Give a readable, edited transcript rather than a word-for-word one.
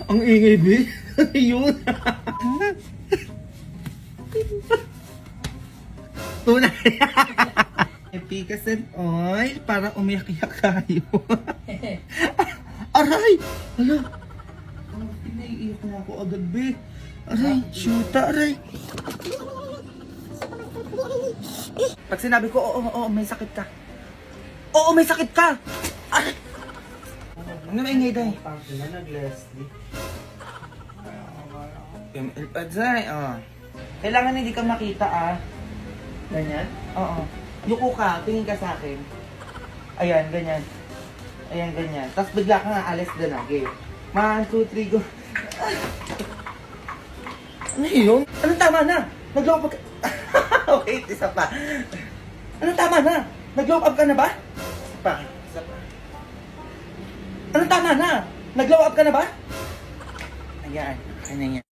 Ang ingay, be. Yun. Tunay. Efficacy oil para umiyak-iyak tayo. Aray! Hala! Pinaiiyak na ako agad, be. Aray, shoota, aray. Pag sinabi ko, oo, may sakit ka. Oo, may sakit ka! Aray! Ano maingay dahi? Nag-Leslie. Padzay, Kailangan hindi ka makita, Ganyan? Oo. Yuko ka, tingin ka sa akin. Ayan, ganyan. Ayan, ganyan. Tapos bigla ka nga alis doon, okay? 1, 2, 3, go. Ano yun? Anong tama na? Nag-lock up ka... Wait, isa pa. Anong tama na? Nag-lock up ka na ba? Isa pa. Anong tama na? Nag-lock up ka na ba? Ayan, kanya yan.